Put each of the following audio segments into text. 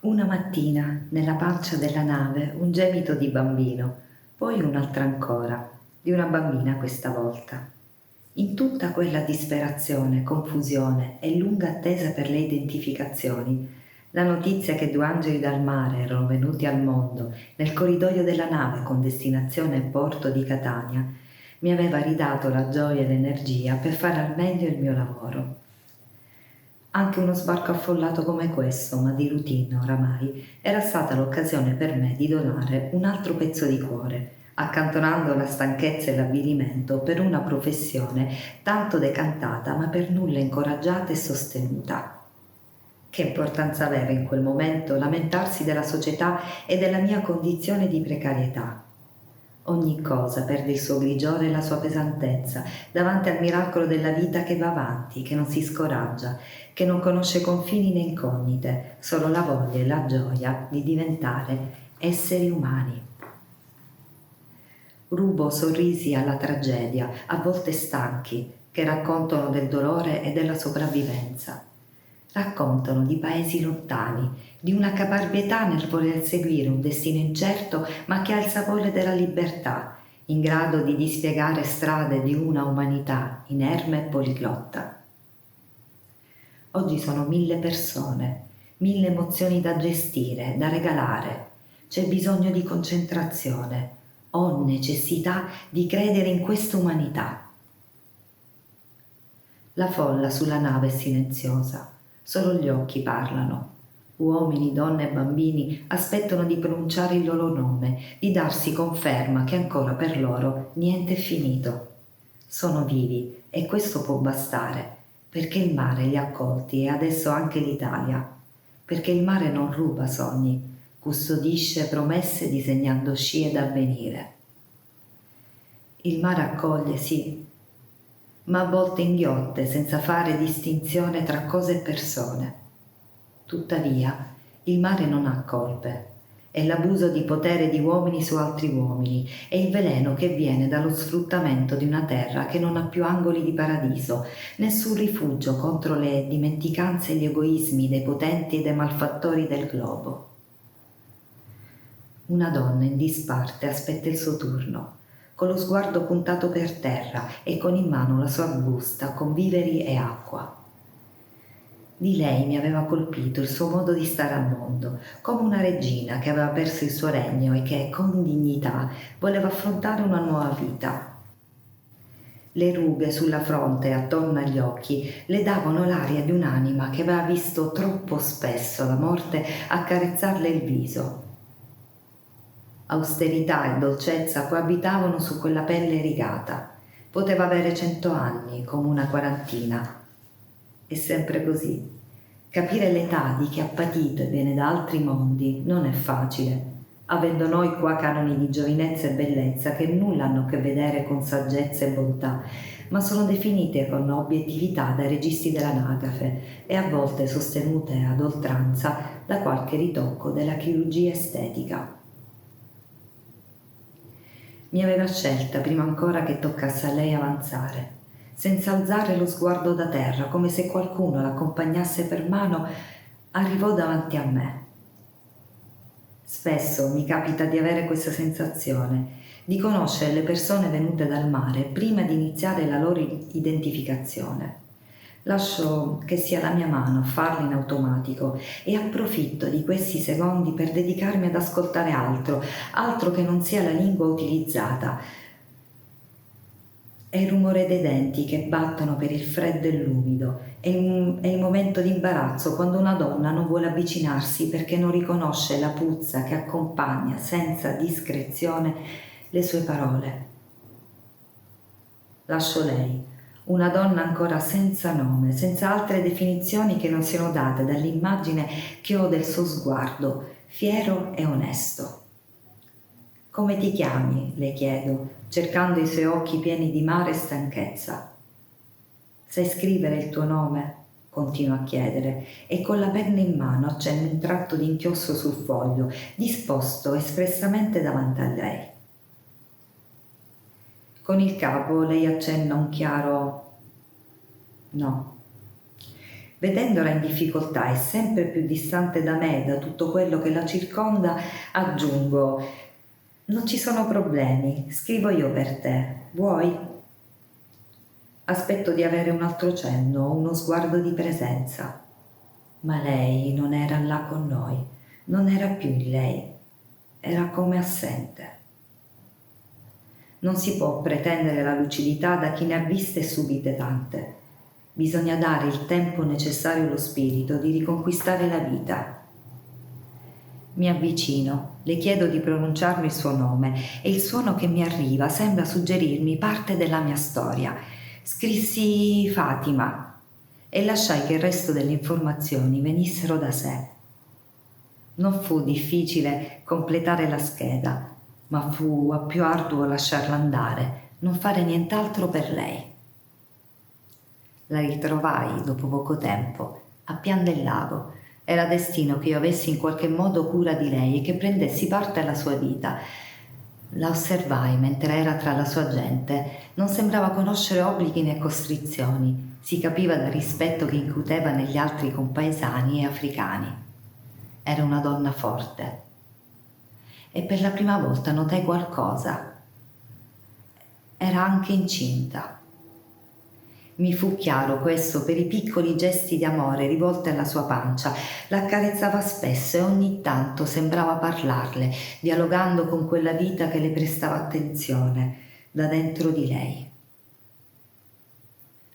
Una mattina, nella pancia della nave, un gemito di bambino, poi un'altra ancora, di una bambina questa volta. In tutta quella disperazione, confusione e lunga attesa per le identificazioni, la notizia che 2 angeli dal mare erano venuti al mondo nel corridoio della nave con destinazione porto di Catania mi aveva ridato la gioia e l'energia per fare al meglio il mio lavoro. Anche uno sbarco affollato come questo, ma di routine oramai, era stata l'occasione per me di donare un altro pezzo di cuore, accantonando la stanchezza e l'avvilimento per una professione tanto decantata ma per nulla incoraggiata e sostenuta. Che importanza aveva in quel momento lamentarsi della società e della mia condizione di precarietà? Ogni cosa perde il suo grigiore e la sua pesantezza davanti al miracolo della vita che va avanti, che non si scoraggia, che non conosce confini né incognite, solo la voglia e la gioia di diventare esseri umani. Rubo sorrisi alla tragedia, a volte stanchi, che raccontano del dolore e della sopravvivenza. Raccontano di paesi lontani, di una caparbietà nel voler seguire un destino incerto, ma che ha il sapore della libertà, in grado di dispiegare strade di una umanità inerme e poliglotta. Oggi sono 1000 persone, 1000 emozioni da gestire, da regalare. C'è bisogno di concentrazione. Ho necessità di credere in questa umanità. La folla sulla nave è silenziosa, solo gli occhi parlano. Uomini, donne e bambini aspettano di pronunciare il loro nome, di darsi conferma che ancora per loro niente è finito. Sono vivi e questo può bastare, perché il mare li ha accolti e adesso anche l'Italia, perché il mare non ruba sogni, custodisce promesse disegnando scie d'avvenire. Il mare accoglie, sì, ma a volte inghiotte senza fare distinzione tra cose e persone. Tuttavia, il mare non ha colpe. È l'abuso di potere di uomini su altri uomini, è il veleno che viene dallo sfruttamento di una terra che non ha più angoli di paradiso, nessun rifugio contro le dimenticanze e gli egoismi dei potenti e dei malfattori del globo. Una donna in disparte aspetta il suo turno, con lo sguardo puntato per terra e con in mano la sua busta con viveri e acqua. Di lei mi aveva colpito il suo modo di stare al mondo, come una regina che aveva perso il suo regno e che, con dignità, voleva affrontare una nuova vita. Le rughe sulla fronte e attorno agli occhi le davano l'aria di un'anima che aveva visto troppo spesso la morte accarezzarle il viso. Austerità e dolcezza coabitavano su quella pelle rigata. Poteva avere 100 anni, come una quarantina. È sempre così. Capire l'età di chi ha patito e viene da altri mondi non è facile, avendo noi qua canoni di giovinezza e bellezza che nulla hanno a che vedere con saggezza e bontà, ma sono definite con obiettività dai registi dell'anagrafe e a volte sostenute ad oltranza da qualche ritocco della chirurgia estetica. Mi aveva scelta prima ancora che toccasse a lei avanzare, senza alzare lo sguardo da terra, come se qualcuno l'accompagnasse per mano, arrivò davanti a me. Spesso mi capita di avere questa sensazione, di conoscere le persone venute dal mare prima di iniziare la loro identificazione. Lascio che sia la mia mano a farlo in automatico e approfitto di questi secondi per dedicarmi ad ascoltare altro che non sia la lingua utilizzata. È il rumore dei denti che battono per il freddo e l'umido, è il momento di imbarazzo quando una donna non vuole avvicinarsi perché non riconosce la puzza che accompagna senza discrezione le sue parole. Lascio lei, una donna ancora senza nome, senza altre definizioni che non siano date dall'immagine che ho del suo sguardo, fiero e onesto. Come ti chiami? Le chiedo, cercando i suoi occhi pieni di mare e stanchezza. Sai scrivere il tuo nome? Continuo a chiedere, e con la penna in mano accenno un tratto di inchiostro sul foglio, disposto espressamente davanti a lei. Con il capo lei accenna un chiaro no. Vedendola in difficoltà e sempre più distante da me, da tutto quello che la circonda, aggiungo: non ci sono problemi, scrivo io per te, vuoi? Aspetto di avere un altro cenno, uno sguardo di presenza. Ma lei non era là con noi, non era più in lei, era come assente. Non si può pretendere la lucidità da chi ne ha viste e subite tante. Bisogna dare il tempo necessario allo spirito di riconquistare la vita. Mi avvicino, le chiedo di pronunciarmi il suo nome e il suono che mi arriva sembra suggerirmi parte della mia storia. Scrissi Fatima e lasciai che il resto delle informazioni venissero da sé. Non fu difficile completare la scheda, ma fu più arduo lasciarla andare, non fare nient'altro per lei. La ritrovai dopo poco tempo, a Pian del Lago. Era destino che io avessi in qualche modo cura di lei e che prendessi parte alla sua vita. La osservai mentre era tra la sua gente. Non sembrava conoscere obblighi né costrizioni. Si capiva dal rispetto che incuteva negli altri compaesani e africani. Era una donna forte. E per la prima volta notai qualcosa. Era anche incinta. Mi fu chiaro questo per i piccoli gesti di amore rivolti alla sua pancia. L'accarezzava spesso e ogni tanto sembrava parlarle, dialogando con quella vita che le prestava attenzione da dentro di lei.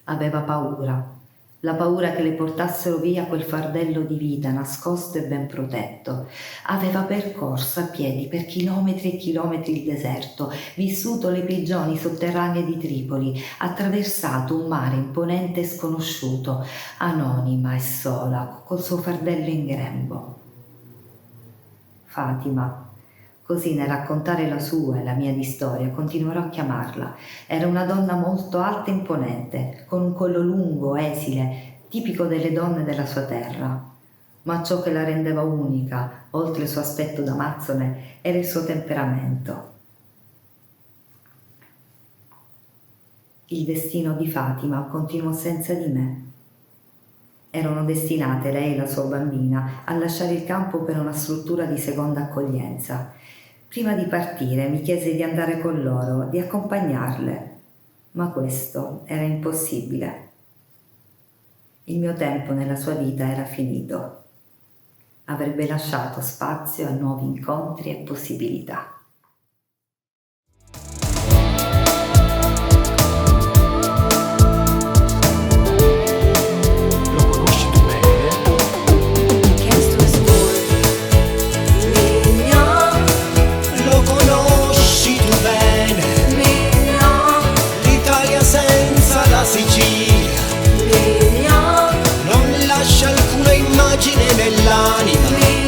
Aveva paura, la paura che le portassero via quel fardello di vita nascosto e ben protetto. Aveva percorso a piedi per chilometri e chilometri il deserto, vissuto le prigioni sotterranee di Tripoli, attraversato un mare imponente e sconosciuto, anonima e sola, col suo fardello in grembo. Fatima, così nel raccontare la sua e la mia di storia continuerò a chiamarla. Era una donna molto alta e imponente, con un collo lungo, esile, tipico delle donne della sua terra. Ma ciò che la rendeva unica, oltre il suo aspetto d'amazzone, era il suo temperamento. Il destino di Fatima continuò senza di me. Erano destinate lei e la sua bambina a lasciare il campo per una struttura di seconda accoglienza. Prima di partire mi chiese di andare con loro, di accompagnarle, ma questo era impossibile. Il mio tempo nella sua vita era finito. Avrebbe lasciato spazio a nuovi incontri e possibilità. Sicilia non lascia alcuna immagine nell'anima.